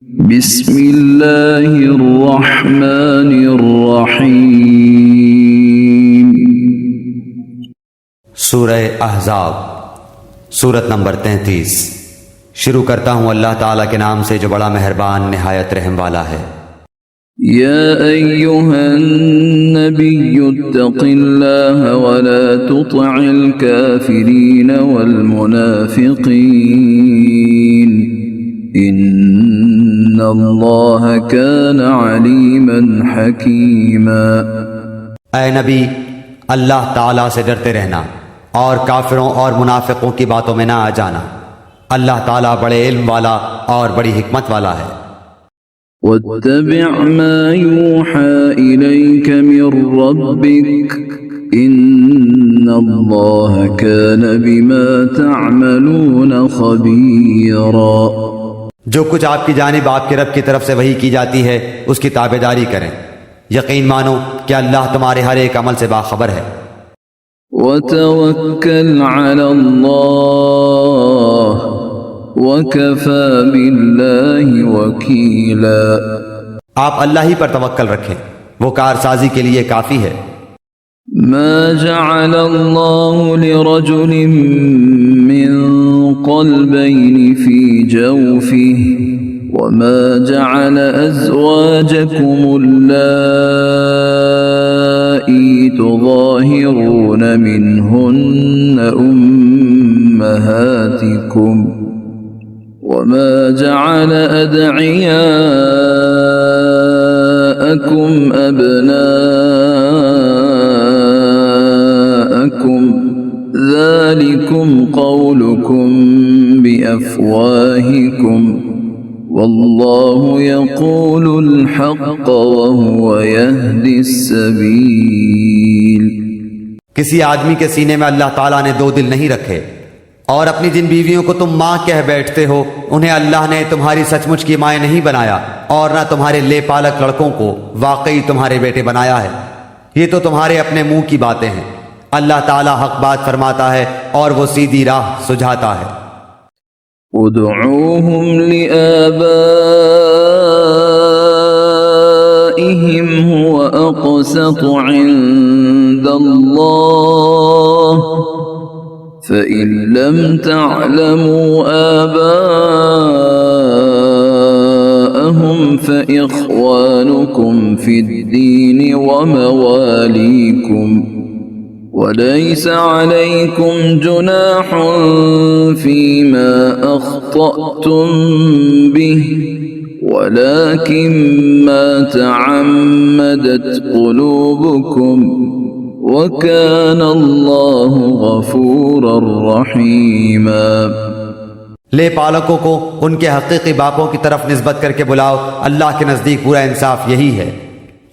बिस्मिल्लाहिर्रहमानिर्रहीम। सूरह अहज़ाब सूरत नंबर 33। शुरू करता हूँ अल्लाह ताला के नाम से जो बड़ा मेहरबान निहायत रहम वाला है। या अय्युहन नबिय्यु इत्तक़िल्लाह वला तुति'ल काफ़िरीन वल मुनाफ़िक़ीन इन्नल्लाह कान अलीमन हकीमा। ऐ नबी, अल्लाह ताला से डरते रहना और काफिरों और मुनाफिकों की बातों में ना आ जाना। अल्लाह ताला बड़े इल्म वाला और बड़ी हिकमत वाला है। वत्तबि' मा यूहा इलैक मिर रब्बिक इन्नल्लाह कान बिमा तअमलून खबीरा। जो कुछ आपकी जानिब आपके रब की तरफ से वही की जाती है उसकी ताबेदारी करें। यकीन मानो कि अल्लाह तुम्हारे हर एक अमल से बाखबर है। वतवक्कल अलल्लाह वकफा बिल्लाहि वकीला। आप अल्लाह ही पर तवक्कल रखें, वो कारसाजी के लिए काफी है। मा जअलल्लाहु लिरजुलिन मिन क़ल्बैनि फी जौफिहि वमा जअल अज़वाजकुमुल्लाती तुज़ाहिरून मिनहुन्न उम्महातिकुम वमा जअल अद'इयाअकुम अबनाअकुम ज़ालिकुम क़ौलुकुम बिअफ़वाहिकुम वल्लाहु यक़ूलुल हक़्क़ वहुव यहदिस सबील। किसी आदमी के सीने में अल्लाह ताला ने दो दिल नहीं रखे, और अपनी जिन बीवियों को तुम माँ कह बैठते हो उन्हें अल्लाह ने तुम्हारी सचमुच की माएँ नहीं बनाया, और ना तुम्हारे ले पालक लड़कों को वाकई तुम्हारे बेटे बनाया है। ये तो तुम्हारे अपने मुंह की बातें हैं। अल्लाह ताला हक बात फरमाता है और वो सीधी राह सुझाता है। उदऊहुम लिआबाइहिम हुवा अक़सतु इंदल्लाह फ़इन लम तअलमू आबाअहुम फ़इख़्वानुकुम फ़िद्दीन वमवालीकुम वलैस अलैकुम जुनाहुन फ़ीमा अख़्तअतुम बिहि वलाकिन मा तअम्मदत क़ुलूबुकुम वकान अल्लाहु गफ़ूरर रहीमा। ले पालकों को उनके हकीकी बापों की तरफ निस्बत करके बुलाओ। अल्लाह के नज़दीक पूरा इंसाफ यही है।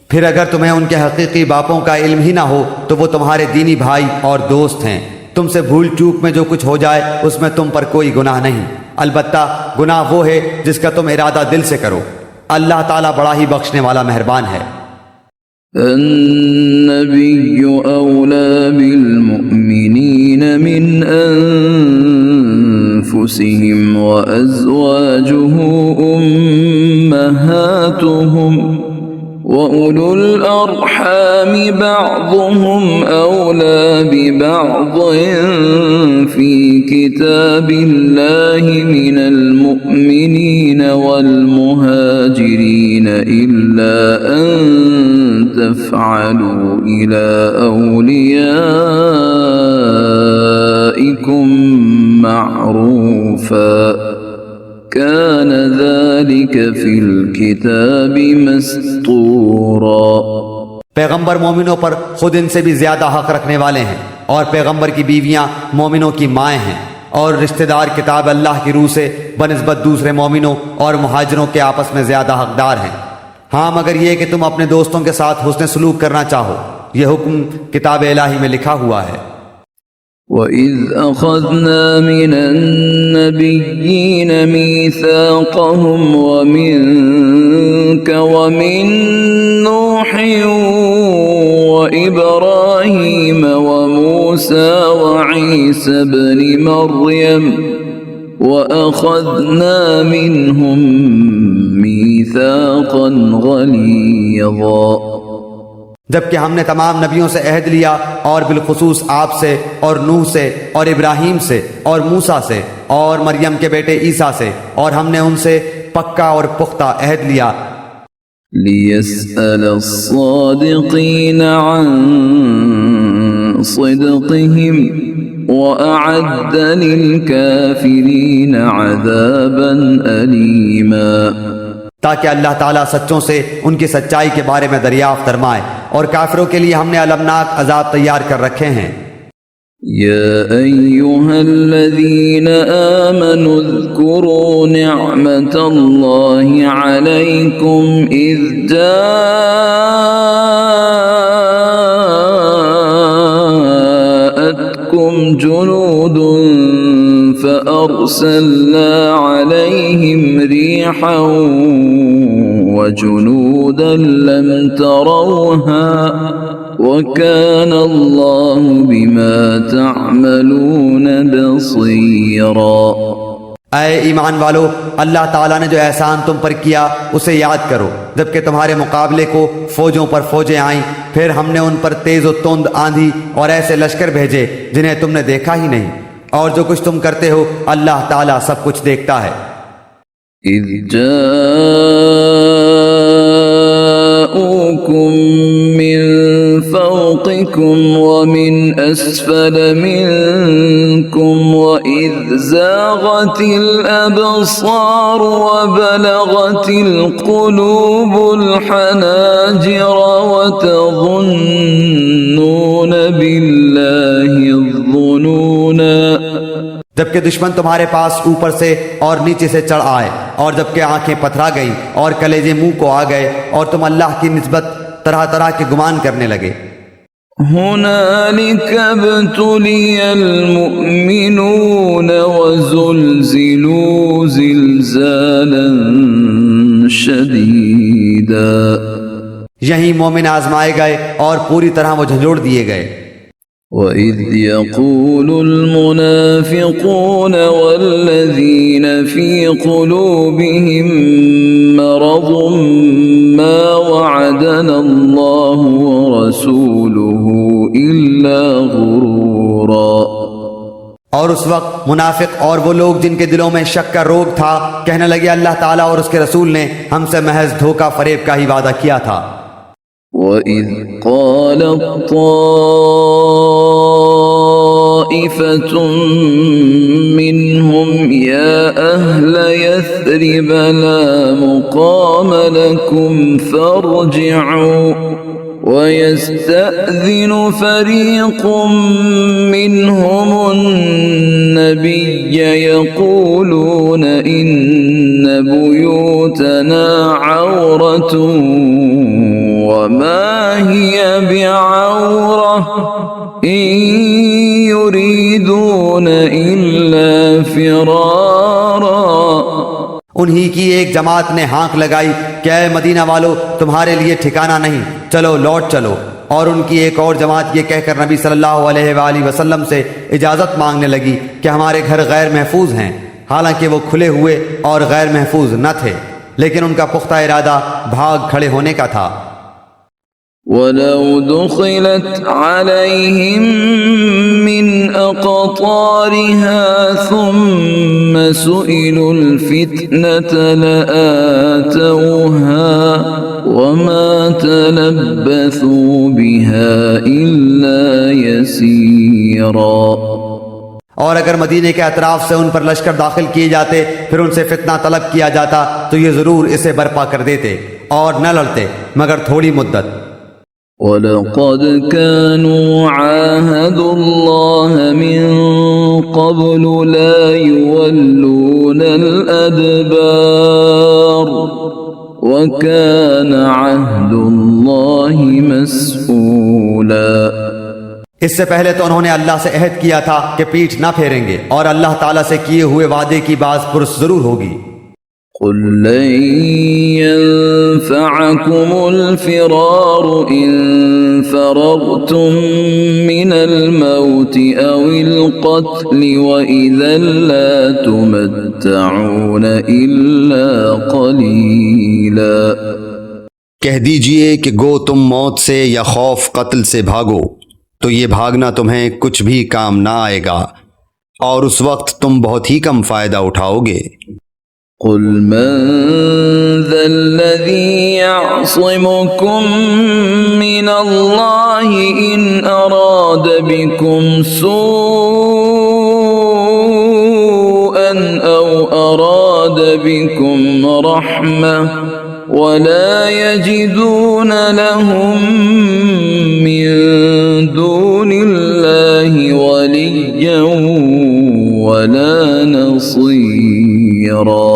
फिर अगर तुम्हें उनके हकीकी बापों का इल्म ही ना हो तो वो तुम्हारे दीनी भाई और दोस्त हैं। तुमसे भूल चूक में जो कुछ हो जाए उसमें तुम पर कोई गुनाह नहीं, अलबत्ता गुनाह वो है जिसका तुम इरादा दिल से करो। अल्लाह ताला बड़ा ही बख्शने वाला मेहरबान है। अन्नबिय्यु औला बिलमुअ्मिनीन मिन अन्फुसिहिम व अज़वाजुहु उम्महातुहुम व उलुल अर्हामि बअज़ुहुम औला बिबअज़िन फ़ी किताबिल्लाहि मिनल मुअ्मिनीन वल मुहाजिरीन इल्ला अन तफ़अलू इला औलियाइकुम मअरूफ़ा कान ज़ालिक फ़िल किताबि मस्तूरा। पैगंबर मोमिनों पर खुद इनसे भी ज्यादा हक रखने वाले हैं, और पैगंबर की बीवियां मोमिनों की माएँ हैं, और रिश्तेदार किताब अल्लाह की रूह से बनिस्बत दूसरे मोमिनों और मुहाजिरों के आपस में ज्यादा हकदार हैं। हाँ, मगर यह कि तुम अपने दोस्तों के साथ हुस्न सलूक करना चाहो, यह हुक्म किताब इलाही में लिखा हुआ है। वइज़ अख़ज़ना मिनन नबिय्यीन मीसाक़हुम व मिनक व मिन नूहिन व इब्राहीम व मूसा व ईसा इब्न मर्यम वअख़ज़ना मिनहुम मीसाक़न ग़लीज़ा। जबकि हमने तमाम नबियों से अहद लिया और बिलखुसूस आपसे और नूह से और इब्राहीम से और मूसा से और मरियम के बेटे ईसा से, और हमने उनसे पक्का और पुख्ता अहद लिया। लियस्अल अस्सादिक़ीन अन सिद्क़िहिम वअअद्द लिलकाफ़िरीन अज़ाबन अलीमा। ताकि अल्लाह ताला सच्चों से उनकी सच्चाई के बारे में दरियाफ्त फरमाए, और काफिरों के लिए हमने अलमनाक अजाब तैयार कर रखे हैं। या अय्युहल्लज़ीन आमनू ज़्कुरू निअमतल्लाहि अलैकुम इज़ जाअतकुम जुनूदुन फ़अरसलना अलैहिम रिहन वजुनूदन लम तरौहा वकान अल्लाहु बिमा तअमलून बसीरा। ऐ ईमान वालो, अल्लाह ताला ने जो एहसान तुम पर किया उसे याद करो, जबकि तुम्हारे मुकाबले को फौजों पर फौजें आईं, फिर हमने उन पर तेज और तुंद आंधी और ऐसे लश्कर भेजे जिन्हें तुमने देखा ही नहीं, और जो कुछ तुम करते हो अल्लाह ताला सब कुछ देखता है। इज़ जाऊकुम मिन फ़ौक़िकुम व मिन अस्फ़ल मिनकुम व इज़ ज़ाग़तिल अबसार व बलग़तिल क़ुलूबुल हनाजिर व तज़ुन्नून बिल्लाहि ज़ुनूना। जबकि दुश्मन तुम्हारे पास ऊपर से और नीचे से चढ़ आए, और जबकि आंखें पथरा गई और कलेजे मुंह को आ गए, और तुम अल्लाह की निस्बत तरह तरह के गुमान करने लगे। हुनालिक इब्तुलियल मुअमिनून वज़ुल्ज़िलू ज़िल्ज़ालन शदीदा। यही मोमिन आजमाए गए और पूरी तरह वो झंझोड़ दिए गए। वइज़ यक़ूलुल मुनाफ़िक़ून वल्लज़ीन फ़ी क़ुलूबिहिम मरज़ुम मा वअदनल्लाहु व रसूलुहु इल्ला गुरूरा। और उस वक्त मुनाफिक और वो लोग जिनके दिलों में शक का रोग था कहने लगे अल्लाह ताला और उसके रसूल ने हमसे महज धोखा फरेब का ही वादा किया था। वइज़ क़ालत ताइफ़तुम मिनहुम या अहल यस्रिब ला मुक़ाम लकुम फ़र्जि'ू वयस्तअज़िनु फ़रीक़ुम मिनहुमुन्नबिय्य यक़ूलून इन्न बुयूतना औरतुन वमा हिय बिऔरह इन युरीदून इल्ला फ़िरारा। उन्हीं की एक जमात ने हाँक लगाई, क्या है मदीना वालों, तुम्हारे लिए ठिकाना नहीं, चलो लौट चलो। और उनकी एक और जमात ये कहकर नबी सल्लल्लाहु अलैहि वसल्लम से इजाज़त मांगने लगी कि हमारे घर गैर महफूज हैं, हालांकि वो खुले हुए और गैर महफूज न थे, लेकिन उनका पुख्ता इरादा भाग खड़े होने का था। वलौ दुखिलत अलैहिम मिन अक़तारिहा सुम्म सुइलुल फितनत लआतौहा वमा तलब्बसू बिहा इल्ला यसीरा। और अगर मदीने के अतराफ से उन पर लश्कर दाखिल किए जाते, फिर उनसे फितना तलब किया जाता, तो ये जरूर इसे बर्पा कर देते और न लड़ते मगर थोड़ी मुद्दत। वलक़द कानू आहदुल्लाह मिन क़ब्लु ला युवल्लूनल अदबार वकान अहदुल्लाहि मस्ऊला। इससे पहले तो उन्होंने अल्लाह से अहद किया था कि पीठ न फेरेंगे, और अल्लाह ताला से किए हुए वादे की बात पुरस जरूर होगी। कुल लन ينفعكم الفرار إن فررتم من الموت أو القتل وإذا لا تمتعون إلا قليلا। कह दीजिए कि गो तुम मौत से या खौफ कत्ल से भागो तो ये भागना तुम्हें कुछ भी काम ना आएगा और उस वक्त तुम बहुत ही कम फायदा उठाओगे। قل من ذا الذي يعصمكم من الله إن أراد بكم سوءا أو أراد بكم رحمة ولا يجدون لهم من دون الله وليا ولا نصيرا।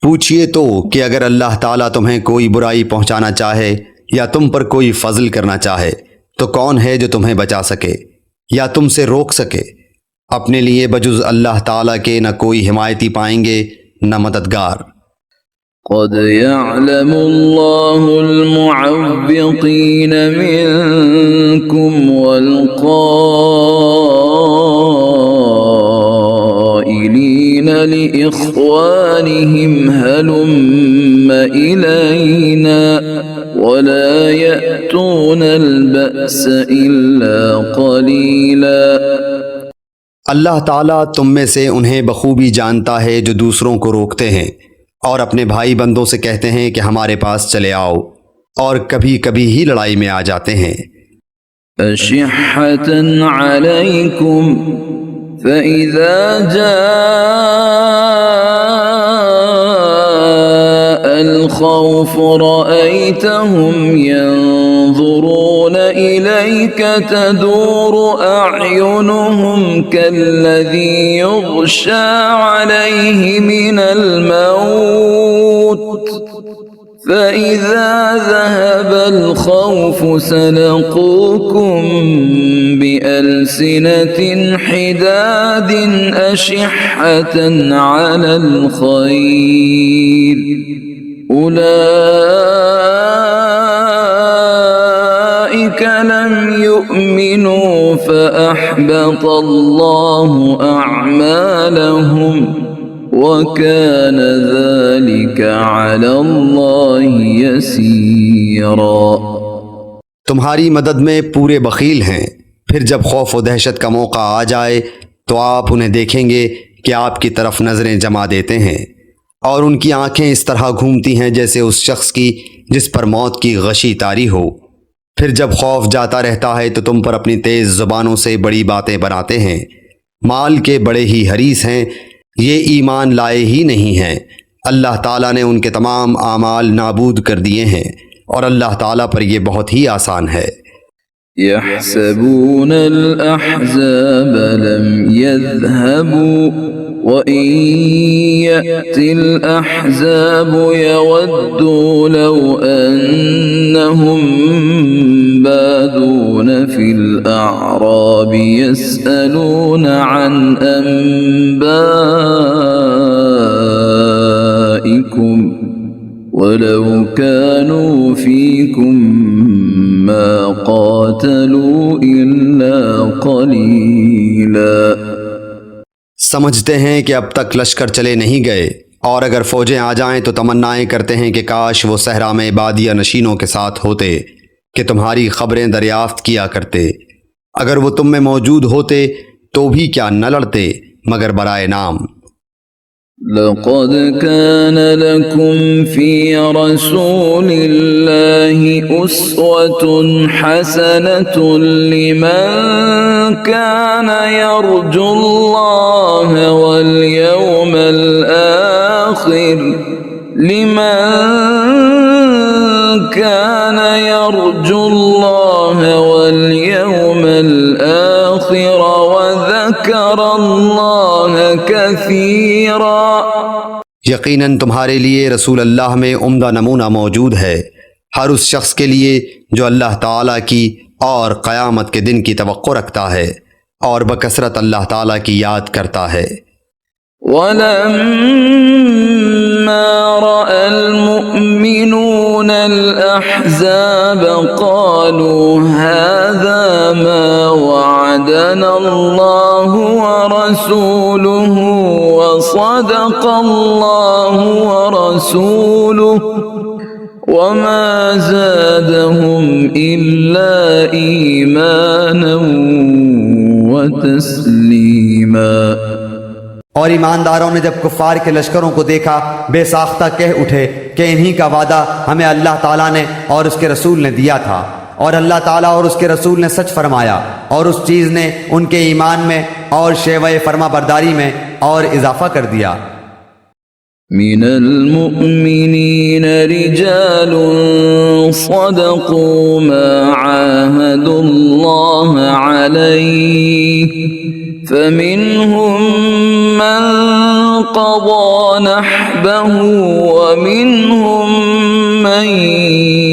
पूछिए तो कि अगर अल्लाह ताला तुम्हें कोई बुराई पहुंचाना चाहे या तुम पर कोई फजल करना चाहे तो कौन है जो तुम्हें बचा सके या तुमसे रोक सके। अपने लिए बजुज अल्लाह ताला के न कोई हिमायती पाएंगे न मददगार। قد يعلم الله المعوقين منكم والقائلين لإخوانهم هلم إلينا ولا يأتون البأس إلا قليلا। अल्लाह ताला तुम में से उन्हें बखूबी जानता है जो दूसरों को रोकते हैं और अपने भाई बंदों से कहते हैं कि हमारे पास चले आओ और कभी कभी ही लड़ाई में आ जाते हैं। अशिहतन अलैकुम फइज़ा जाअल खौफ रअयतहुम यंज़ुरून इलैक तदूरु अअयुनुहुम कल्लज़ी युग़शा अलैहि मिनल मौत فإذا ذهب الخوف سلقوكم بألسنة حداد أشحة على الخير أولئك لم يؤمنوا فأحبط الله أعمالهم وكان ذلك على الله يسيرا। तुम्हारी मदद में पूरे बखील हैं, फिर जब खौफ व दहशत का मौका आ जाए तो आप उन्हें देखेंगे कि आपकी तरफ नज़रें जमा देते हैं और उनकी आंखें इस तरह घूमती हैं जैसे उस शख्स की जिस पर मौत की गशी तारी हो। फिर जब खौफ जाता रहता है तो तुम पर अपनी तेज़ ज़ुबानों से बड़ी बातें बनाते हैं। माल के बड़े ही हरीस हैं, ये ईमान लाए ही नहीं हैं। अल्लाह ताला ने उनके तमाम आमाल नाबूद कर दिए हैं और अल्लाह ताला पर यह बहुत ही आसान है। यहसबून अल-अहज़ाब लम यज़हबू व इन यअतिल अहज़ाब यवद्दू लव अन्नहुम बादून फिल अअराब यसअलून अन अंबाइकुम वलौ कानू फीकुम मा क़ातलू इल्ला क़लीला। समझते हैं कि अब तक लश्कर चले नहीं गए और अगर फौजें आ जाएं तो तमन्नाएं करते हैं कि काश वो सहरा में बादिया नशीनों के साथ होते कि तुम्हारी खबरें दरियाफ्त किया करते। अगर वो तुम में मौजूद होते तो भी क्या न लड़ते मगर बराए नाम। लक़द कान लकुम फ़ी रसूलिल्लाहि उस्वतुन हसनतुन लिमन कान यर्जुल्लाह वल यौमल आखिर كان يرجو الله واليوم الآخر وذكر الله كثيرا। यकीनन तुम्हारे लिए रसूल अल्लाह में उम्दा नमूना मौजूद है हर उस शख्स के लिए जो अल्लाह ताला की और क़यामत के दिन की तवक्को रखता है और बकसरत अल्लाह ताला की याद करता है। वलम्मा رأى المؤمنون الأحزاب قالوا هذا ما وعدنا الله ورسوله وصدق الله ورسوله وما زادهم إلا إيمانا وتسليما। और ईमानदारों ने जब कुफ्फार के लश्करों को देखा बेसाख्ता कह उठे कि इन्हीं का वादा हमें अल्लाह ताला ने और उसके रसूल ने दिया था, और अल्लाह ताला और उसके रसूल ने सच फरमाया, और उस चीज़ ने उनके ईमान में और शेवए फरमा बरदारी में और इजाफा कर दिया। मिनल मुमिनीन रिजालुन सदक़ू मा आहदुल्लाह अलैहि फमिनहुम मन क़ज़ा नहबहु व मिनहुम मन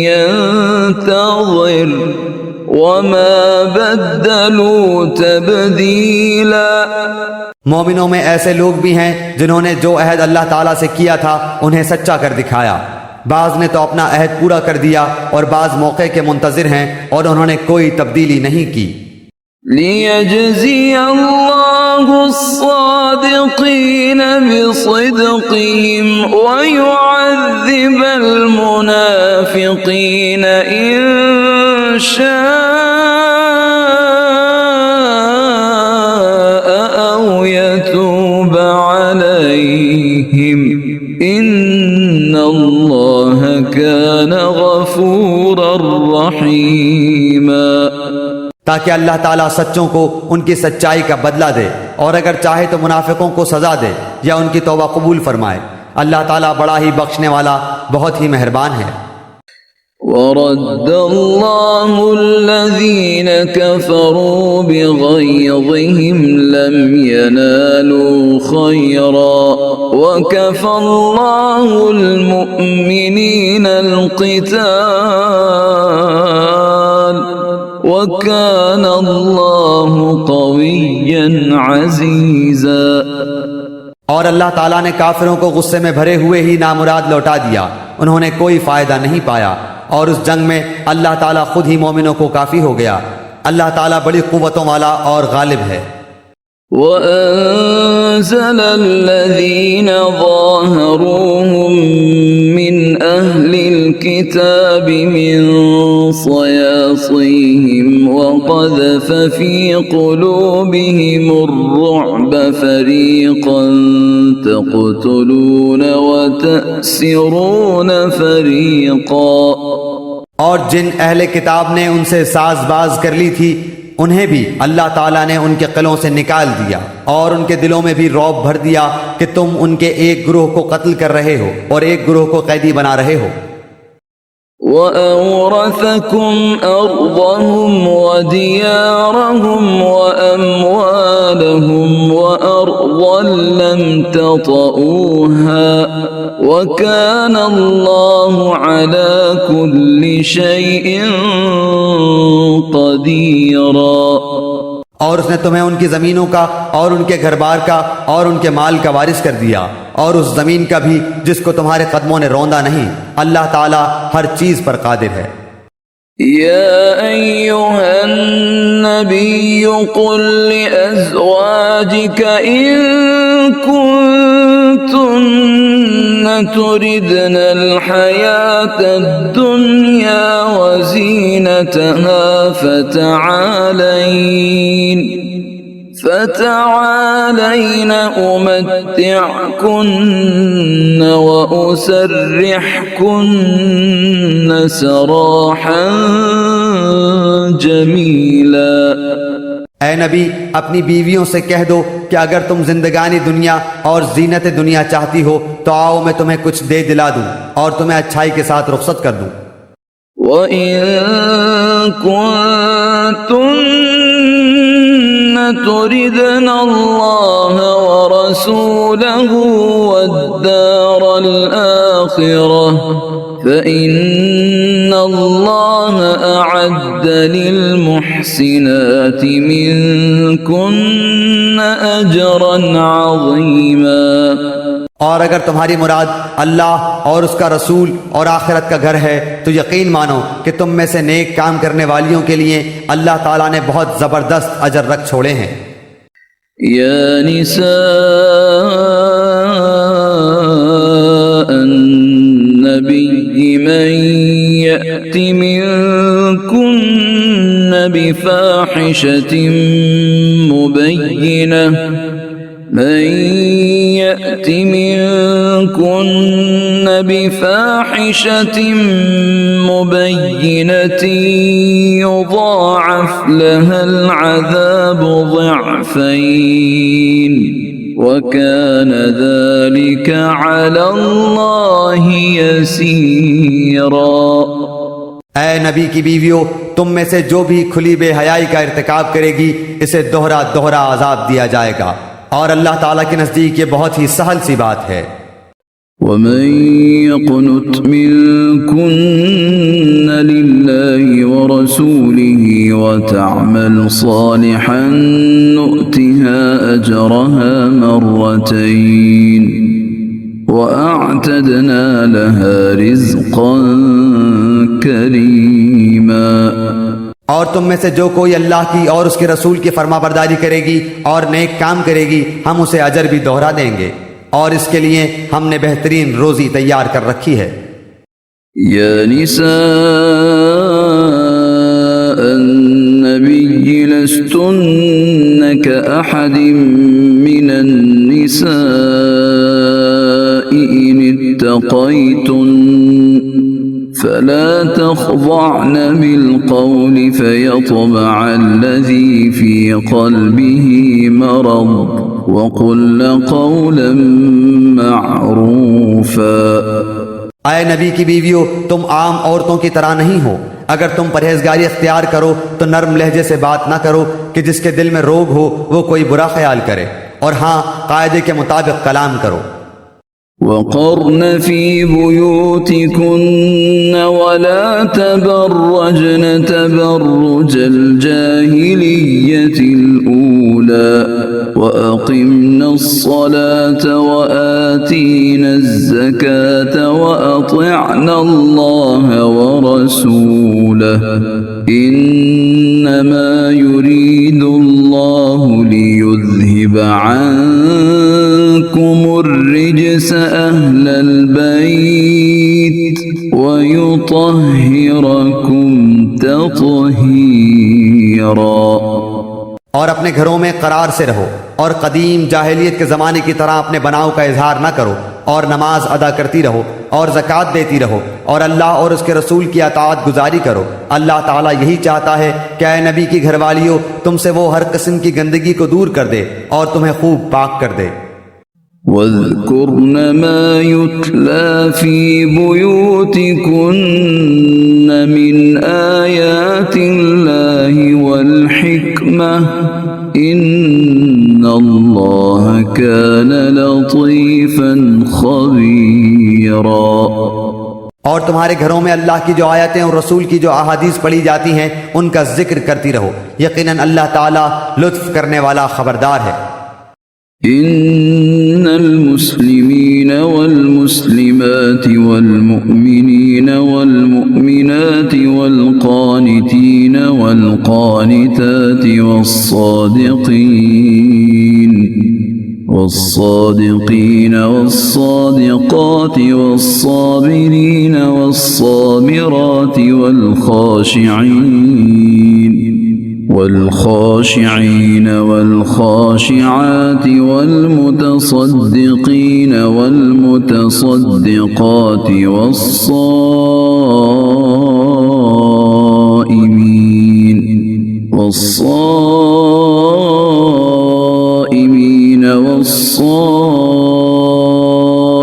यंतज़िर वमा बद्दलू तब्दीला। मोमिनों में ऐसे लोग भी हैं जिन्होंने जो अहद अल्लाह ताला से किया था उन्हें सच्चा कर दिखाया। बाज़ ने तो अपना अहद पूरा कर दिया और बाज़ मौके के मुंतज़िर हैं और उन्होंने कोई तब्दीली नहीं की। लियजज़िय अल्लाहु अस्सादिक़ीन बिसिद्क़िहिम व युअज़्ज़िबल मुनाफ़िक़ीन इन शाअ औ यतूब अलैहिम इन्नल्लाह कान गफूरर रहीमा। ताकि अल्लाह ताला सच्चों को उनकी सच्चाई का बदला दे, और अगर चाहे तो मुनाफिकों को सजा दे या उनकी तौबा कबूल फरमाए। अल्लाह ताला बड़ा ही बख्शने वाला बहुत ही मेहरबान है। वरद्दल्लाहु अल्लज़ीन कफ़रू बिग़यज़िहिम लम यनालू खैरा वकफ़ल्लाहुल मुमिनीनल क़िताल वकान अल्लाहु क़विय्यन अज़ीज़ा। और अल्लाह ताला ने काफिरों को गुस्से में भरे हुए ही नामुराद लौटा दिया, उन्होंने कोई फायदा नहीं पाया, और उस जंग में अल्लाह ताला खुद ही मोमिनों को काफी हो गया। अल्लाह ताला बड़ी कुव्वतों वाला और गालिब है। वअंज़ल अल्लज़ीन ज़ाहरूहुम मिन अहलिल किताबि मिन सयासिहिम वक़ज़फ़ फ़ी क़ुलूबिहिमुर रुअब फ़रीक़न तक़्तुलून व तअसिरून फ़रीक़ा। और जिन अहले किताब ने उनसे साज़बाज़ कर ली थी उन्हें भी अल्लाह ताला ने उनके क़िलों से निकाल दिया, और उनके दिलों में भी रौब भर दिया कि तुम उनके एक गुरोह को कत्ल कर रहे हो और एक गुरोह को कैदी बना रहे हो। वअौरथकुम अर्दहुम वदियारहुम वअम्वालहुम वअर्दन लम ततऊहा वकान अल्लाहु अला कुल्लि शैइन क़दीरा। और उसने तुम्हें उनकी ज़मीनों का और उनके घर बार का और उनके माल का वारिस कर दिया, और उस ज़मीन का भी जिसको तुम्हारे कदमों ने रौंदा नहीं। अल्लाह ताला हर चीज़ पर कादिर है। या अय्युहन नबिय्यु कुल लिअज़वाजिका इन कुन्तुन्न तुरिदनल हयातद दुन्या व ज़ीनतहा فتعالين أمتعكن وأسرحكن سراحا جमीला। ऐ नबी, अपनी बीवियों से कह दो कि अगर तुम जिंदगानी दुनिया और जीनत दुनिया चाहती हो तो आओ मैं तुम्हें कुछ दे दिला दूं और तुम्हें अच्छाई के साथ रुखसत कर दूं। وَإِن كُنتُنَّ تُرِدْنَ اللَّهَ وَرَسُولَهُ وَالدَّارَ الْآخِرَةَ فَإِنَّ اللَّهَ أَعَدَّ لِلْمُحْسِنَاتِ مِنكُنَّ أَجْرًا عَظِيمًا। और अगर तुम्हारी मुराद अल्लाह और उसका रसूल और आखिरत का घर है तो यकीन मानो कि तुम में से नेक काम करने वालियों के लिए अल्लाह ताला ने बहुत ज़बरदस्त अजर रख छोड़े हैं। या निसा النبي من يأت منكن بفاحشة مبينة يضاعف لها العذاب ضعفين وكان ذلك على الله يسيرا। ऐ नबी की बीवियों, तुम में से जो भी खुली बेहयाई का इर्तिकाब करेगी इसे दोहरा दोहरा अजाब दिया जाएगा और अल्लाह ताला के नजदीक ये बहुत ही सहल सी बात है। ومن يقنت منكن لله ورسوله وتعمل صالحا نؤتها أجرها مرتين وأعتدنا لها رزقا كريما। और तुम में से जो कोई अल्लाह की और उसके रसूल की फरमाबरदारी करेगी और नेक काम करेगी हम उसे अजर भी दोहरा देंगे और इसके लिए हमने बेहतरीन रोजी तैयार कर रखी है। या निसा النبي لستن كأحد من النساء إن اتقيتن فلا تخضعن بالقول فيطمع الذي في قلبه مرض وقل قولا معروفا। आए नबी की बीवियों, तुम आम औरतों की तरह नहीं हो। अगर तुम परहेजगारी अख्तियार करो तो नर्म लहजे से बात ना करो कि जिसके दिल में रोग हो वो कोई बुरा ख्याल करे, और हाँ कायदे के मुताबिक कलाम करो। वक़र्न फ़ी बुयूतिकुन्न वला तबर्रजन तबर्रुजल जाहिलिय्यतिल ऊला वअक़िमना अस्सलात वआतीना अज़्ज़कात वअतिअना अल्लाह वरसूलहु इन्नमा युरीदुल्लाहु लियुज़हिब अन्कुमुर रिज्स अहलल बैत वयुतहिरकुम तत्हीरा। और अपने घरों में करार से रहो और कदीम जाहिलियत के ज़माने की तरह अपने बनाव का इजहार ना करो और नमाज अदा करती रहो और ज़कात देती रहो और अल्लाह और उसके रसूल की अताअत गुजारी करो। अल्लाह ताला यही चाहता है कि ऐ नबी की घरवालियों, तुमसे वो हर किस्म की गंदगी को दूर कर दे और तुम्हें खूब पाक कर दे। वज़्कुरन मा युतला फ़ी बुयूतिकुन्न मिन आयातिल्लाहि वल हिक्मह इन्नल्लाह कान लतीफ़न ख़बीरा। और तुम्हारे घरों में अल्लाह की जो आयतें और रसूल की जो अहादीस पढ़ी जाती हैं उनका जिक्र करती रहो, यकीनन अल्लाह ताला लुत्फ करने वाला खबरदार है। इन्नल मुस्लिमीन वल मुस्लिमात वल मुमिनीन वल मुमिनात वल क़ानितीन वल क़ानितात والصادقين والصادقات والصابرين والصابرات والخاشعين والخاشعات والمتصدقين والمتصدقات والصائمين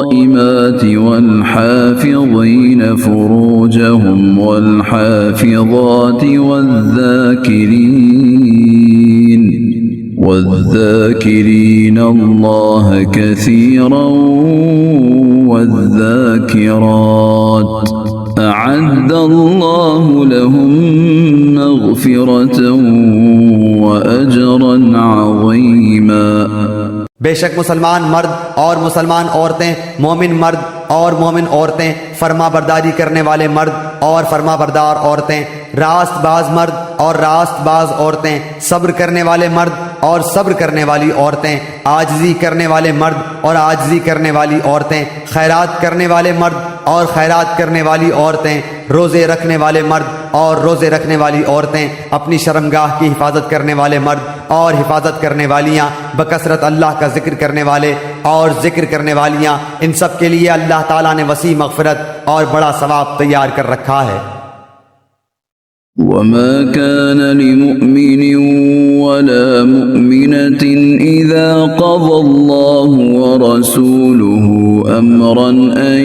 والصائمات والحافظين فروجهم والحافظات والذاكرين الله كثيرا والذاكرات أعد الله لهم مغفرة وأجرا عظيما। बेशक मुसलमान मर्द और मुसलमान औरतें, मोमिन मर्द और मोमिन औरतें, फर्मा बरदारी करने वाले मर्द और फर्मा बरदार औरतें, रास्तबाज मर्द और रास्तबाज औरतें, सब्र करने वाले मर्द और सब्र करने वाली औरतें, आजिज़ी करने वाले मर्द और आजिज़ी करने वाली औरतें, खैरात करने वाले मर्द और खैरात करने वाली औरतें, रोज़े रखने वाले मर्द और रोज़े रखने वाली औरतें, अपनी शर्मगाह की हिफाजत करने वाले मर्द और हिफाजत करने वालियाँ, बकसरत अल्लाह का जिक्र करने वाले और जिक्र करने वालियाँ, इन सब के लिए अल्लाह ताला ने वसी मग़फ़िरत और बड़ा सवाब तैयार कर रखा है। वमा कान लिमुमिन वला मुमिनतिन इज़ा क़ज़ल्लाहु व रसूलुहु अम्रन अन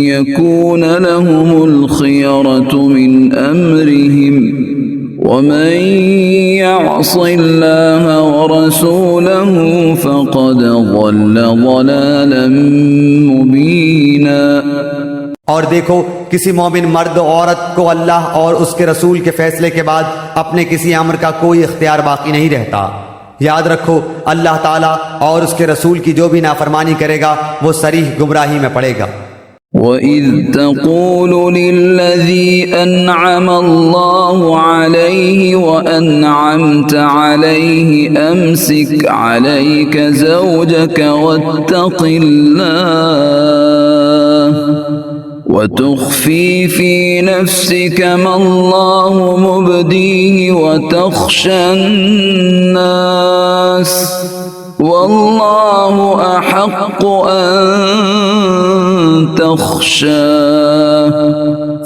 यकून लहुमुल खियरतु मिन अम्रिहिम वमन यअसिल्लाह व रसूलहु फ़क़द ज़ल्ल ज़लालन मुबीना। और देखो, किसी मोमिन मर्द औरत को अल्लाह और उसके रसूल के फैसले के बाद अपने किसी अमर का कोई इख्तियार बाकी नहीं रहता। याद रखो, अल्लाह ताला और उसके रसूल की जो भी नाफरमानी करेगा वो सरीह गुमराही में पड़ेगा। वइज़ तक़ूलु लिल्लज़ी अनअम अल्लाहु अलैहि व अनअमत अलैहि अमसिक अलैक ज़ौजक वत्तक़िल्लाह वतुख़फ़ी फ़ी नफ़्सिक मा अल्लाहु मुब्दीहि वतख़्शन्नास वल्लाहु अहक़्क़ु अन तख़्शाह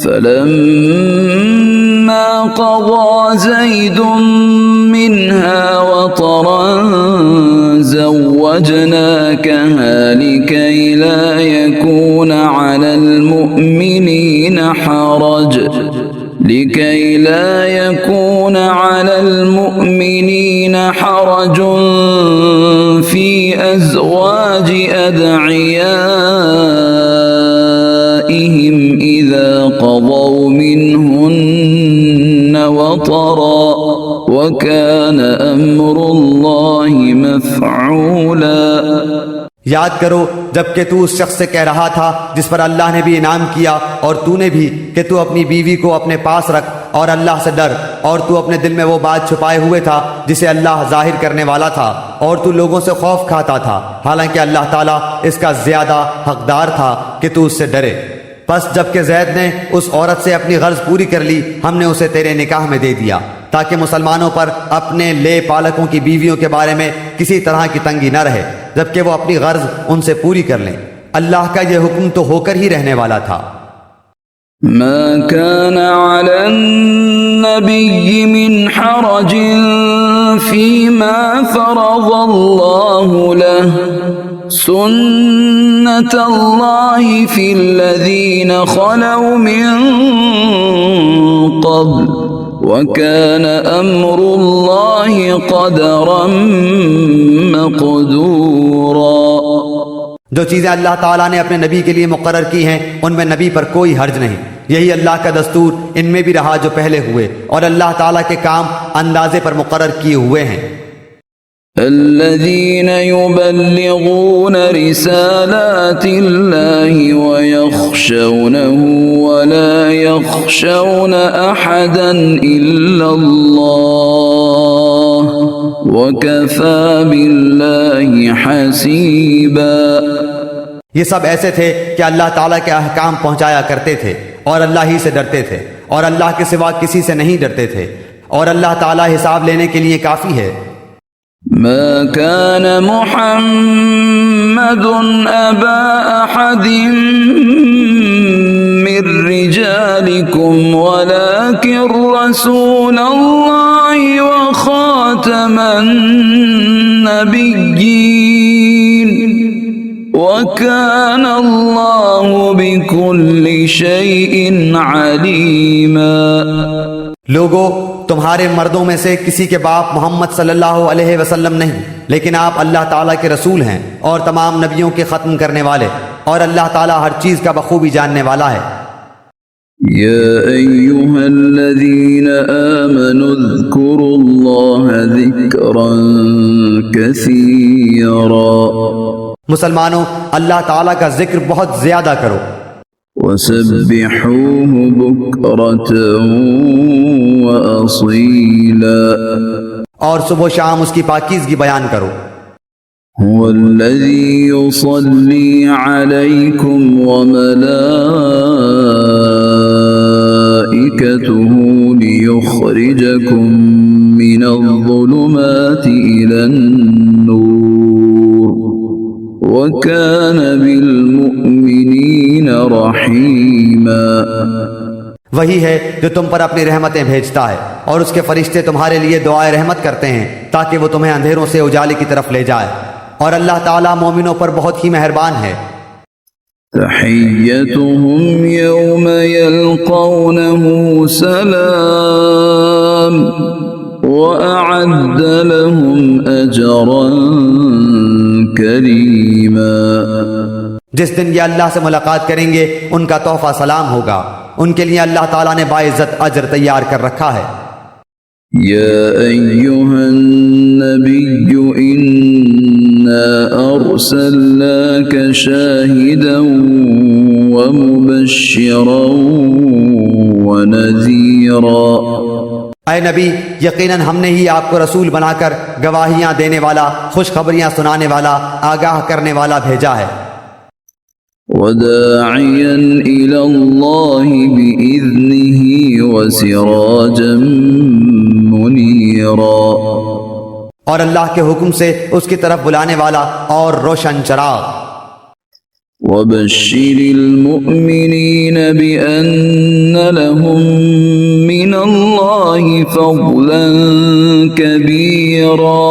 फ़लम्मा क़ज़ा ज़ैदुम मिन्हा वतरन ज़व्वजनाकहा लिकै ला यकून अलल मुमिनीन हरज फ़ी अज़वाज अदअियाइहिम इज़ा क़ज़ौ मिन्हुन्न वतरा व कान अम्रुल्लाहि मफ़ऊला। याद करो जबकि तू उस शख्स से कह रहा था जिस पर अल्लाह ने भी इनाम किया और तूने भी कि तू अपनी बीवी को अपने पास रख और अल्लाह से डर, और तू अपने दिल में वो बात छुपाए हुए था जिसे अल्लाह जाहिर करने वाला था, और तू लोगों से खौफ खाता था, हालांकि अल्लाह ताला इसका ज्यादा हकदार था कि तू उससे डरे। बस जबकि जैद ने उस औरत से अपनी गर्ज पूरी कर ली, हमने उसे तेरे निकाह में दे दिया ताकि मुसलमानों पर अपने ले पालकों की बीवियों के बारे में किसी तरह की तंगी न रहे, जबकि वो अपनी गर्ज उनसे पूरी कर लें। अल्लाह का यह हुक्म तो होकर ही रहने वाला था। मा कान अलन नबिय्यि मिन हरजिन फीमा फ़रज़ल्लाहु लहु सुन्नतल्लाहि फ़िल्लज़ीना ख़लौ मिन क़ब्ल व कान अम्रुल्लाहि क़दरन मक़दूरा। जो चीज़ें अल्लाह ताला ने अपने नबी के लिए मुकर्रर की हैं उनमें नबी पर कोई हर्ज नहीं, यही अल्लाह का दस्तूर इनमें भी रहा जो पहले हुए, और अल्लाह ताला के काम अंदाजे पर मुकर्रर किए हुए हैं। الذين يبلغون رسالات الله ويخشونه ولا يخشون أحدا إلا الله وكفى بالله حسيبا। ये सब ऐसे थे कि अल्लाह ताला के अहकाम पहुंचाया करते थे और अल्लाह ही से डरते थे और अल्लाह के सिवा किसी से नहीं डरते थे, और अल्लाह ताला हिसाब लेने के लिए काफी है। ما كان محمد أبا أحد من رجالكم ولكن رسول الله وخاتم النبيين وكان الله بكل شيء عليما। लोगों, तुम्हारे मर्दों में से किसी के बाप मोहम्मद सल्लल्लाहु अलैहि वसल्लम नहीं, लेकिन आप अल्लाह ताला के रसूल हैं और तमाम नबियों के ख़त्म करने वाले, और अल्लाह ताला हर चीज़ का बखूबी जानने वाला है। يا أيها الذين آمنوا اذكروا الله ذكرا كثيرا मुसलमानों, अल्लाह ताला का जिक्र बहुत ज्यादा करो وسبحوه بكرة وأصيلا और सुबह शाम उसकी पाकीज़गी बयान करो। هو الذي يصلي عليكم وملائكته ليخرجكم من الظلمات إلى النور وكان بالمؤمنين رحيما। वही है जो तुम पर अपनी रहमतें भेजता है और उसके फरिश्ते तुम्हारे लिए दुआए रहमत करते हैं ताकि वो तुम्हें अंधेरों से उजाले की तरफ ले जाए, और अल्लाह ताला मोमिनों पर बहुत ही मेहरबान है। तहिय्यतुहुम यौम यल्क़ौनहु सलाम व अअद्द लहुम अजरन करीमा। जिस दिन ये अल्लाह से मुलाकात करेंगे उनका तोहफा सलाम होगा, उनके लिए अल्लाह ताला ने बाइज्जत अजर तैयार कर रखा है। या अय्युहन नबिय्यु इन्ना अर्सलनाका शाहिदन व मुबश्शिरन व नज़ीरा। ऐ नबी, यकीनन हमने ही आपको रसूल बनाकर गवाहियां देने वाला, खुशखबरियां सुनाने वाला, आगाह करने वाला भेजा है। वदाइयन इलल्लाहि बिइज़्निही वसिराजन मुनीरा। और अल्लाह के हुक्म से उसकी तरफ बुलाने वाला और रोशन चराग। वबश्शिरिल मुमिनीन बिअन्न लहुम मिनल्लाहि फ़ज़लन कबीरा।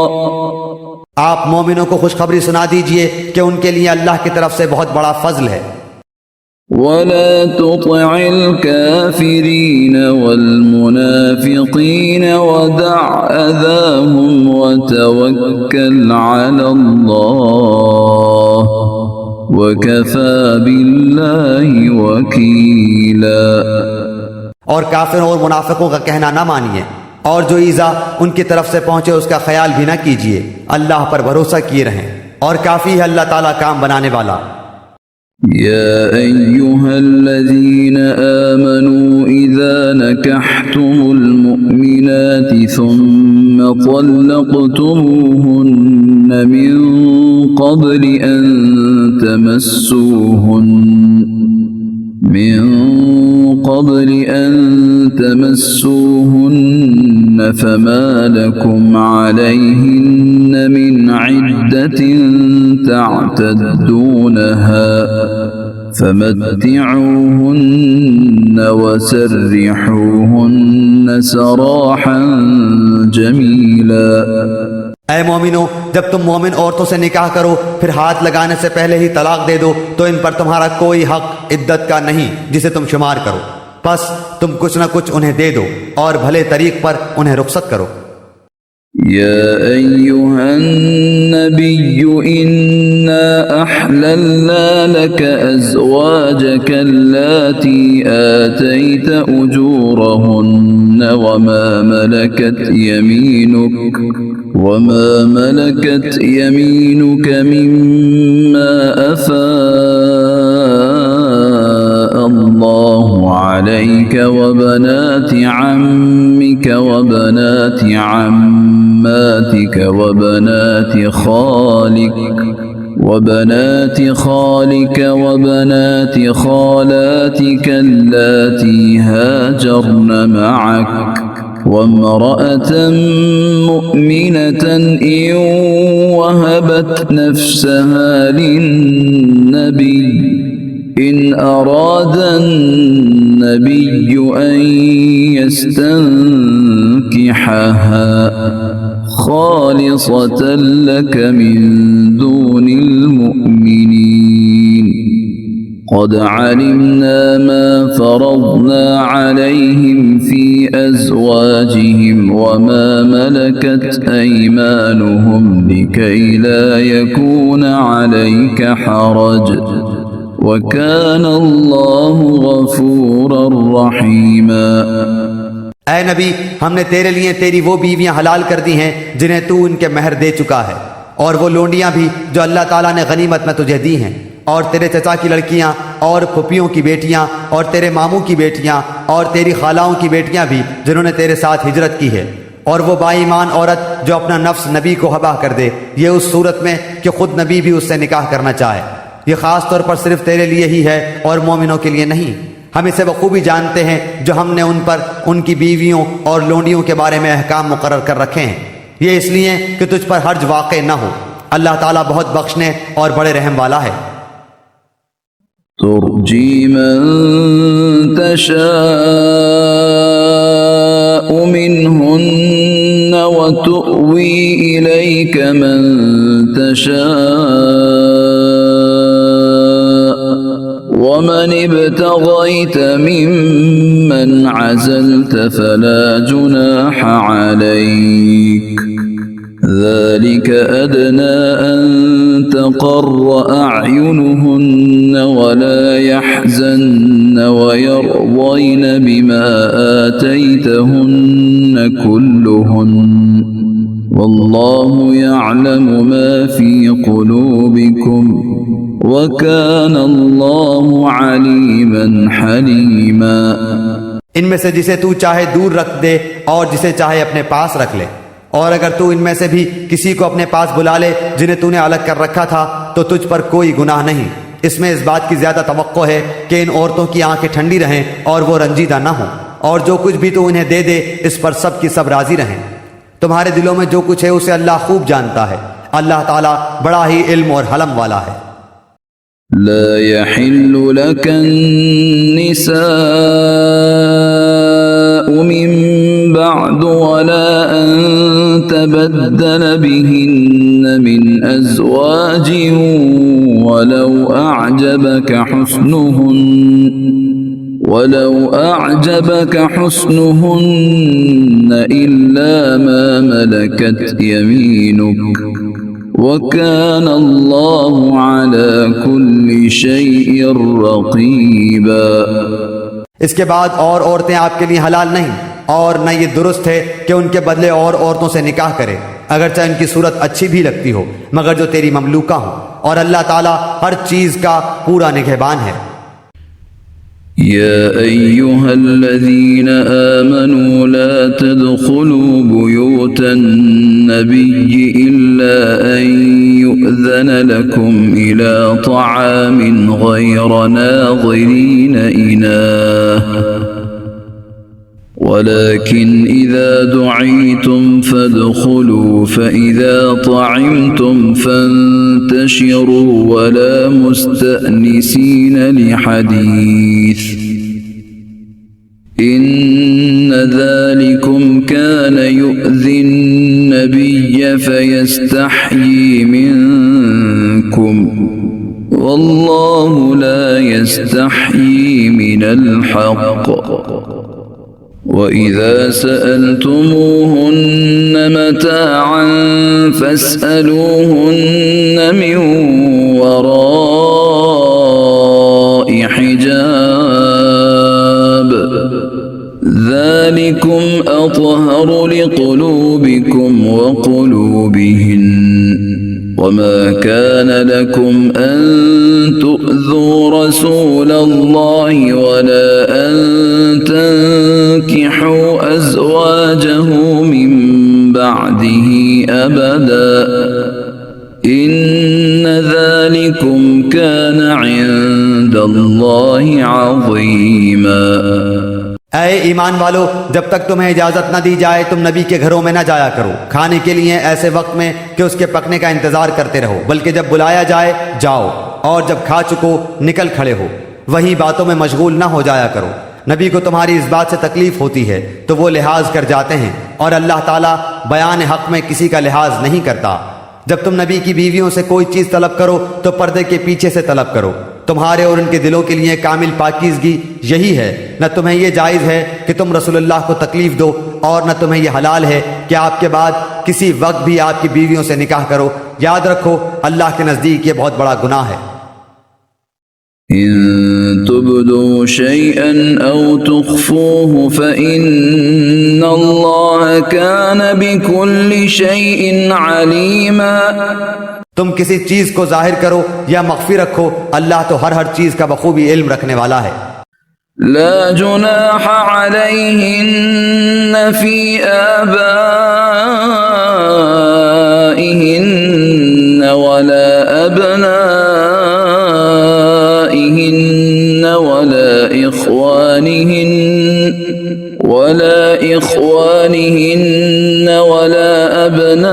आप मोमिनों को खुशखबरी सुना दीजिए कि उनके लिए अल्लाह की तरफ से बहुत बड़ा फजल है। वला तुतिअल काफिरीन वल मुनाफिकीन वदअ अज़ाहुम वतवक्कल अलल्लाह वकफ़ा बिल्लाहि वकीला। और काफिरों और मुनाफिकों का कहना ना मानिए, और जो ईज़ा उनकी तरफ से पहुंचे उसका ख्याल भी ना कीजिए। अल्लाह पर भरोसा किए रहें, और काफी है अल्लाह ताला काम बनाने वाला। या अय्युहल्लज़ीना आमनू इज़ा नकहतुमुल मुमिनाति सुम्मा तल्लक़तुमूहुन्न मिन क़ब्लि अन तमस्सूहुन्न फमा लकुम अलैहिन्न मिन इद्दतिन तअतद्दूनहा फमत्तिऊहुन्न वसर्रिहूहुन्न सराहन जमीला। ऐ मोमिनो, जब तुम मोमिन औरतों से निकाह करो फिर हाथ लगाने से पहले ही तलाक दे दो तो इन पर तुम्हारा कोई हक इद्दत का नहीं जिसे तुम शुमार करो। बस तुम कुछ न कुछ उन्हें दे दो और भले तरीक पर उन्हें रुखसत करो। या अय्युहन नबिय्यु इन्ना अहलल्ना लक अज़वाजक अल्लाती आतैत उजूरहुन्न वमा मलकत यमीनुक मिम्मा अफ़ाअ अल्लाहु अलैक वबनाति अम्मिक वबनाति अम्मातिक वबनाति खालिक वबनाति खालातिक अल्लाती हाजरन मअक वम्रअतन मुअमिनतन इन वहबत नफ्सहा लिन्नबी इन अरादन नबिय्यु अन यस्तंकिहहा खालिसतन लक मिन दूनिल मुअमिनीन क़द अलिमना मा फ़रज़ना अलैहिम फ़ी अज़वाजिहिम वमा मलकत ऐमानुहुम लिकै ला यकून अलैक हरज वकान अल्लाहु गफूरर रहीमा। ऐ नबी, हमने तेरे लिए तेरी वो बीवियां हलाल कर दी हैं जिन्हें तू उनके महर दे चुका है, और वो लोंडियां भी जो अल्लाह ताला ने गनीमत में तुझे दी हैं, और तेरे चचा की लड़कियां और फुफियों की बेटियां और तेरे मामू की बेटियां और तेरी खालाओं की बेटियां भी जिन्होंने तेरे साथ हिजरत की है, और वो बाईमान औरत जो अपना नफ्स नबी को हबा कर दे, ये उस सूरत में कि खुद नबी भी उससे निकाह करना चाहे। ये खास तौर पर सिर्फ तेरे लिए ही है और मोमिनों के लिए नहीं। हम इसे बखूबी जानते हैं जो हमने उन पर उनकी बीवियों और लोंडियों के बारे में अहकाम मुकर्रर कर रखे हैं, ये इसलिए कि तुझ पर हर्ज वाक़े न हो। अल्लाह ताला बहुत बख्शने और बड़े रहम वाला है। तुर्जी मन तशाअ मिनहुन्न व तुअवी इलैक मन तशाअ वमन इब्तगैत मिम्मन अज़लत फला जुनाह अलैक ذلك أدنى أن تقر أعينهن ولا يحزن ويرضين بما آتيتهن كلهن والله يعلم ما في قلوبكم وكان الله عليما حليما। इनमें से जिसे तू चाहे दूर रख दे और जिसे चाहे अपने पास रख ले, और अगर तू इनमें से भी किसी को अपने पास बुला ले जिन्हें तूने अलग कर रखा था तो तुझ पर कोई गुनाह नहीं। इसमें इस बात की ज्यादा तवक्को है कि इन औरतों की आंखें ठंडी रहें और वो रंजीदा ना हो, और जो कुछ भी तू उन्हें दे दे इस पर सब की सब राजी रहें। तुम्हारे दिलों में जो कुछ है उसे अल्लाह खूब जानता है। अल्लाह ताला बड़ा ही इल्म और हलम वाला है। ला यहिल्लु लकन निसाअ मिन بعد ولا أن تبدل بهن من أزواج ولو أعجبك حسنهن إلا ما ملكت يمينك وكان الله على كل شيء رقيبا। इसके बाद और औरतें आपके लिए हलाल नहीं, और न ये दुरुस्त है कि उनके बदले और औरतों से निकाह करे, अगरचे इनकी सूरत अच्छी भी लगती हो, मगर जो तेरी ममलूका हो, और अल्लाह ताला हर चीज का पूरा निगहबान है। या अय्युहल्लज़ीना आमनू ला तदखुलू बुयूतन नबिय्यि इल्ला अन युअज़न लकुम इला तआमिन गैरा नाज़िरीन इनाह ولكن إذا دعيتم فادخلوا فإذا طعمتم فانتشروا ولا مستأنسين لحديث إن ذلكم كان يؤذي النبي فيستحيي منكم والله لا يستحيي من الحق وإذا سألتموهن متاعا فاسألوهن من وراء حجاب ذلكم أطهر لقلوبكم وقلوبهن وما كان لكم أن تؤذوا رسول الله ولا أن تنكحوا أزواجه من بعده أبدا إن ذلكم كان عند الله عظيما। ऐ ईमान वालो, जब तक तुम्हें इजाजत न दी जाए तुम नबी के घरों में न जाया करो खाने के लिए ऐसे वक्त में कि उसके पकने का इंतजार करते रहो, बल्कि जब बुलाया जाए जाओ, और जब खा चुको निकल खड़े हो, वही बातों में मशगूल न हो जाया करो। नबी को तुम्हारी इस बात से तकलीफ होती है तो वो लिहाज कर जाते हैं, और अल्लाह ताला बयान हक में किसी का लिहाज नहीं करता। जब तुम नबी की बीवियों से कोई चीज तलब करो तो पर्दे के पीछे से तलब करो। तुम्हारे और उनके दिलों के लिए कामिल पाकीज़गी यही है। न तुम्हें यह जायज़ है कि तुम रसूलुल्लाह को तकलीफ दो, और न तुम्हें यह हलाल है कि आपके बाद किसी वक्त भी आपकी बीवियों से निकाह करो। याद रखो, अल्लाह के नज़दीक ये बहुत बड़ा गुनाह है। إن تبدوا شيئا أو تخفوه فإن الله كان بكل شيء عليما। तुम किसी चीज को जाहिर करो या मख्फी रखो, अल्लाह तो हर चीज का बखूबी इल्म रखने वाला है। ला जुनाह अलैहिन्न फी आबाइहिन्न वला अबनाइहिन्न वला इख्वानिहिन्न वला अबनाइ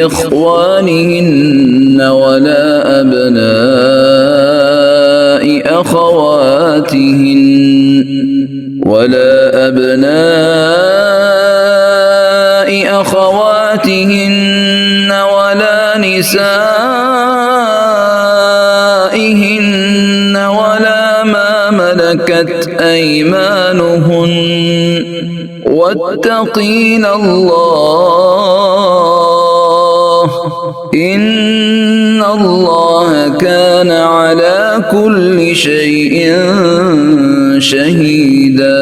इख्वानिहिन्न वला अबनाइ अखवातिहिन वला अबनाइ अखवातिहिन वला निसाइहिन वला मा मलकत ऐमानुहुन वत्तक़ीन अल्लाह इन्नल्लाह कान अला कुल्लि शैइन शहीदा।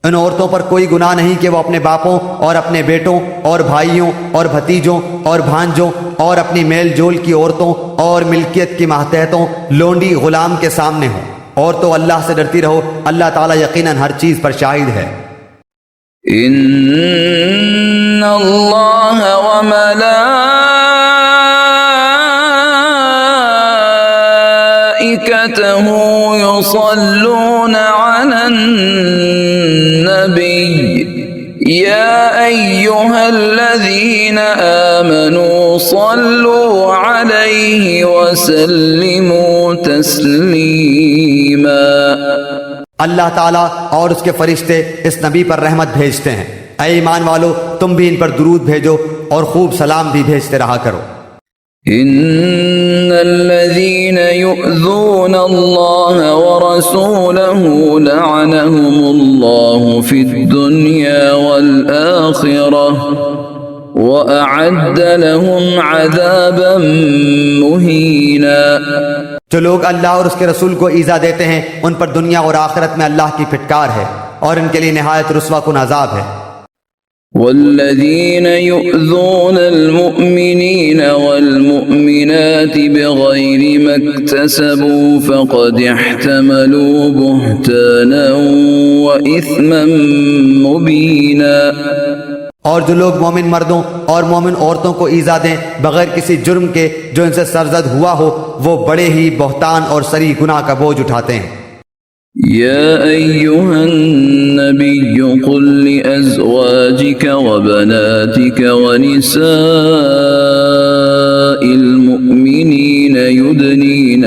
इन औरतों पर कोई गुनाह नहीं कि वो अपने बापों और अपने बेटों और भाइयों और भतीजों और भांजों और अपनी मेल जोल की औरतों और मिल्कियत की मातहतों लोंडी गुलाम के सामने हो। और तो अल्लाह से डरती रहो, अल्लाह ताला यकीनन हर चीज पर शाहिद है। इन्नल्लाह व मलाइकतहु युसल्लूना अलन नबी या अय्युहल्लज़ीना आमनू सल्लू अलैहि वसल्लिमू तस्लीमा। अल्लाह ताला और उसके फरिश्ते इस नबी पर रहमत भेजते हैं। ऐ ईमान वालो, तुम भी इन पर दुरूद भेजो और खूब सलाम भी भेजते रहा करो। इन्नल्लज़ीना युअज़ूना अल्लाह व रसूलहु लअनहुमुल्लाहु फिद्दुन्या वल आखिरह व अअद्द लहुम अज़ाबन मुहीना। जो लोग अल्लाह और उसके रसूल को ईज़ा देते हैं उन पर दुनिया और आखिरत में अल्लाह की फिटकार है और इनके लिए निहायत रुस्वा कुन अज़ाब है। वल्लज़ीना युअज़ूना अल-मुअमिनीन वल-मुअमिनात बिग़ैरि मक्तसबू फ़क़द इह्तमलू बुहतानन व इस्मन मुबीना। और जो लोग मोमिन मर्दों और मोमिन औरतों को ईज़ा दें बगैर किसी जुर्म के जो इनसे सरजद हुआ हो, वो बड़े ही बहतान और सरी गुनाह का बोझ उठाते हैं। या अय्युहन नबिय्यु कुल लिअज़वाजिक व बनातिक व निसाइल मुअमिनीन युदनीन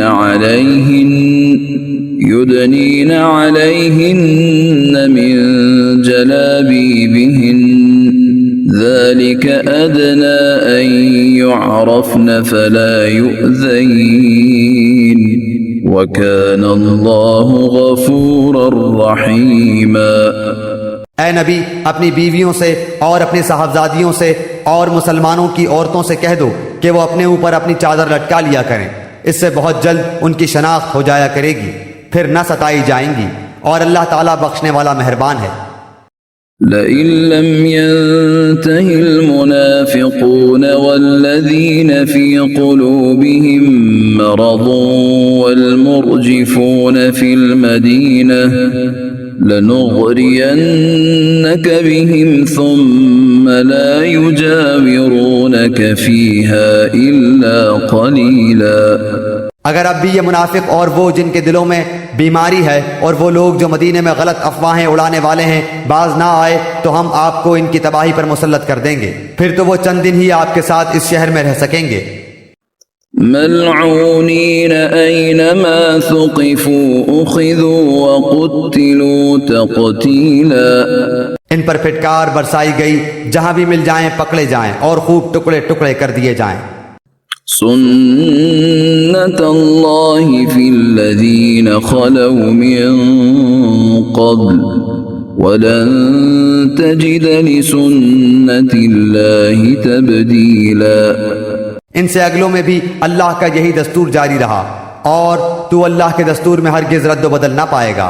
अलैहिन्न मिन जलाबीबिहिन ذلك أدنى أن يعرفن فلا يؤذين وكان الله غفورا رحيما। ऐ नबी, अपनी बीवियों से और अपनी साहबजादियों से और मुसलमानों की औरतों से कह दो कि वो अपने ऊपर अपनी चादर लटका लिया करें, इससे बहुत जल्द उनकी शनाख्त हो जाया करेगी, फिर न सताई जाएंगी और अल्लाह ताला बख्शने वाला मेहरबान है। लइन लम यंतहि المنافقون والذين في قلوبهم مرض والمرجفون في المدينة لنغرينك بهم ثم لا يجاورونك فيها إلا قليلا। अगर अब भी ये मुनाफिक और वो जिनके दिलों में बीमारी है और वो लोग जो मदीने में गलत अफवाहें उड़ाने वाले हैं बाज ना आए तो हम आपको इनकी तबाही पर मुसल्लत कर देंगे, फिर तो वो चंद दिन ही आपके साथ इस शहर में रह सकेंगे। मलऊनीन ऐनमा सुक़िफू उख़िज़ू व क़ुत्तिलू तक़तीला। इन पर फिटकार बरसाई गई, जहां भी मिल जाएं पकड़े जाएं और खूब टुकड़े टुकड़े कर दिए जाएं। सुन्नतल्लाहि फ़िल्लज़ीन ख़लौ मिन क़ब्ल वलन तजिद लिसुन्नतिल्लाहि तब्दीला। इनसे अगलों में भी अल्लाह का यही दस्तूर जारी रहा और तू अल्लाह के दस्तूर में हरगिज रद्द बदल ना पाएगा।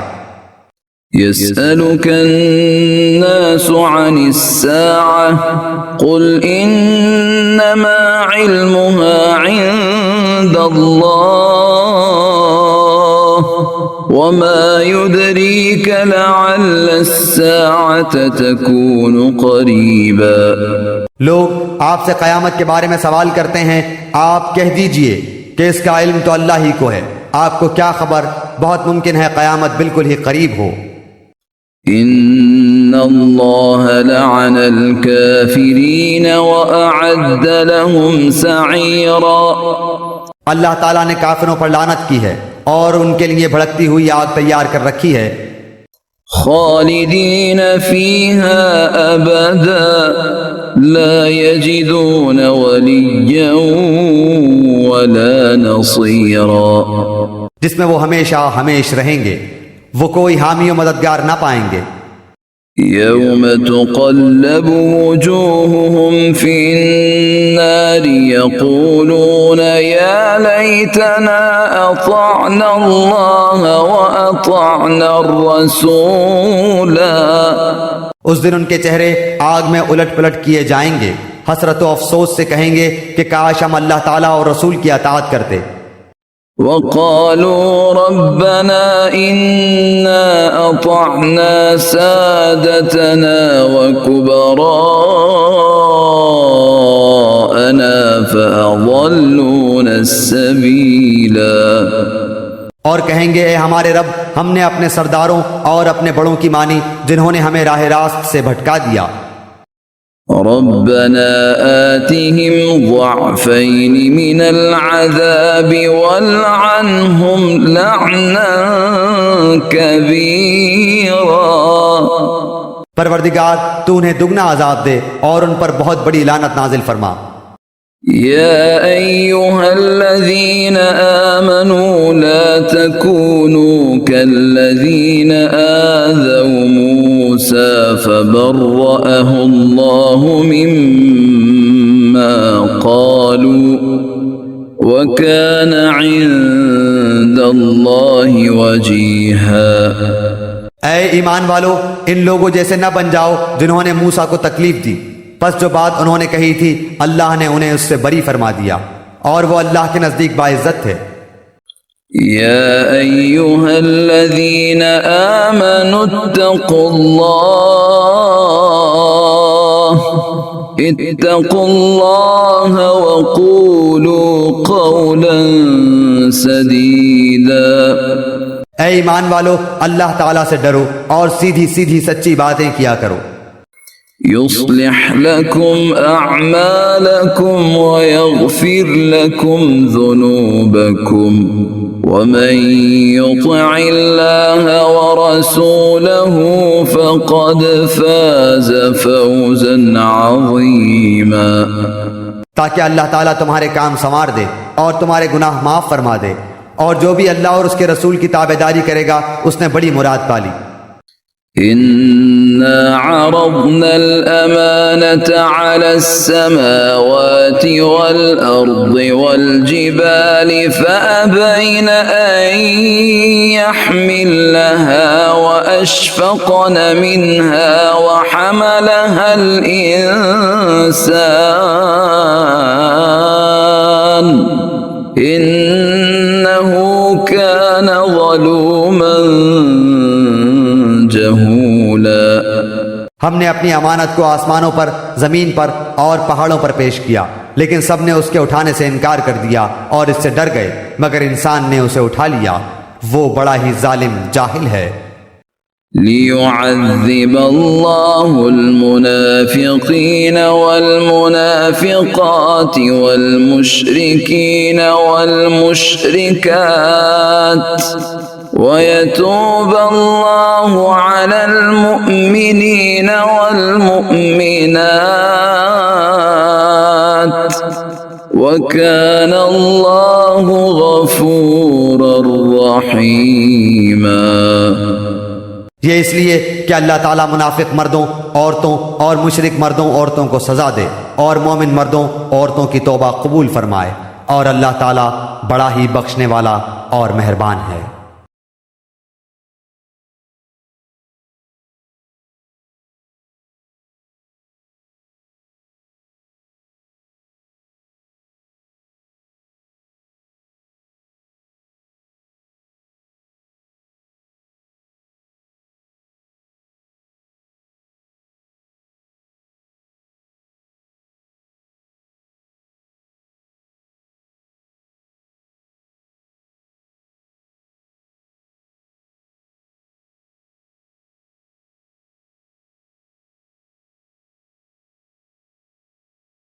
يسألك الناس عن الساعة قل إنما علمها عند الله وما يدريك لعل الساعة تكون قريبا। लोग आपसे क़यामत के बारे में सवाल करते हैं, आप कह दीजिए कि इसका इल्म तो अल्लाह ही को है, आपको क्या खबर, बहुत मुमकिन है क़यामत बिल्कुल ही करीब हो। इन्नल्लाह लअनल काफिरीन व अअद्द लहुम सईरा। अल्लाह ताला ने काफिरों पर लानत की है और उनके लिए भड़कती हुई आग तैयार कर रखी है। खालिदीन फीहा अबदा ला यजिदून वलिय्यन वला नसीरा। जिसमें वो हमेशा हमेश रहेंगे, वो कोई हामी और मददगार ना पाएंगे। यौम तुक़ल्लबु वुजूहुहुम फिन्नार यक़ूलून या लैतना अताअना अल्लाह व अताअना अर्रसूला। उस दिन उनके चेहरे आग में उलट पलट किए जाएंगे, हसरत और अफसोस से कहेंगे कि काश हम अल्लाह ताला और रसूल की अताअत करते। वक़ालू रब्बना इन्ना अताअना सादतना व कुबराअना फ़अज़ल्लूना अस्सबीला। और कहेंगे, ए हमारे रब, हमने अपने सरदारों और अपने बड़ों की मानी जिन्होंने हमें राह रास्त से भटका दिया। रब्बना आतिहिम ज़अफ़ैन मिनल अज़ाब वल्अन्हुम लअनन कबीरा। परवरदिगार, तू उन्हें दुगना अजाब दे और उन पर बहुत बड़ी लानत नाजिल फरमा। या अय्युहल्लज़ीन आमनू ला तकूनू कल्लज़ीन आज़व मूसा फबर्रअहु अल्लाहु मिम्मा क़ालू व कान इंदल्लाहि वजीहा। ऐ ईमान वालो, इन लोगों जैसे न बन जाओ जिन्होंने मूसा को तकलीफ दी, बस जो बात उन्होंने कही थी अल्लाह ने उन्हें उससे बरी फरमा दिया और वो अल्लाह के नजदीक बाइज्जत थे। या अय्युहल्लज़ीन आमनू इत्तक़ुल्लाह व क़ूलू क़ौलन सदीदा। ऐ ईमान वालो, अल्लाह ताला से डरो और सीधी सीधी सच्ची बातें किया करो। युस्लिह लकुम अअमालकुम व यग़फिर लकुम ज़ुनूबकुम व मन युति'िल्लाह व रसूलहु फ़क़द फ़ाज़ फ़ौज़न अज़ीमा। ताकि अल्लाह ताला तुम्हारे काम संवार दे और तुम्हारे गुनाह माफ फरमा दे, और जो भी अल्लाह और उसके रसूल की ताबेदारी करेगा उसने बड़ी मुराद पाली। इन्ना अरज़ना अल-अमानता अला अस्समावाति वल अर्दि वल जिबालि फ़अबैन अन यहमिलनहा व अशफ़क़न मिनहा व हमलहा अल-इंसान इन्नहु कान ज़लूमन जहूला। हमने अपनी अमानत को आसमानों पर, जमीन पर और पहाड़ों पर पेश किया, लेकिन सब ने उसके उठाने से इनकार कर दिया और इससे डर गए, मगर इंसान ने उसे उठा लिया, वो बड़ा ही जालिम जाहिल है। लियुअज़्ज़िब अल्लाहुल मुनाफ़िक़ीन वल मुनाफ़िक़ाति वल मुशरिकीन वल मुशरिकात व यतूब अल्लाहु अलल मुअमिनीन वल मुअमिनात व कान अल्लाहु गफूरर रहीमा। ये इसलिए कि अल्लाह ताला मुनाफिक मर्दों, औरतों और मुशरिक मर्दों, औरतों को सजा दे और मोमिन मर्दों औरतों की तौबा कबूल फरमाए। और अल्लाह ताला बड़ा ही बख्शने वाला और मेहरबान है।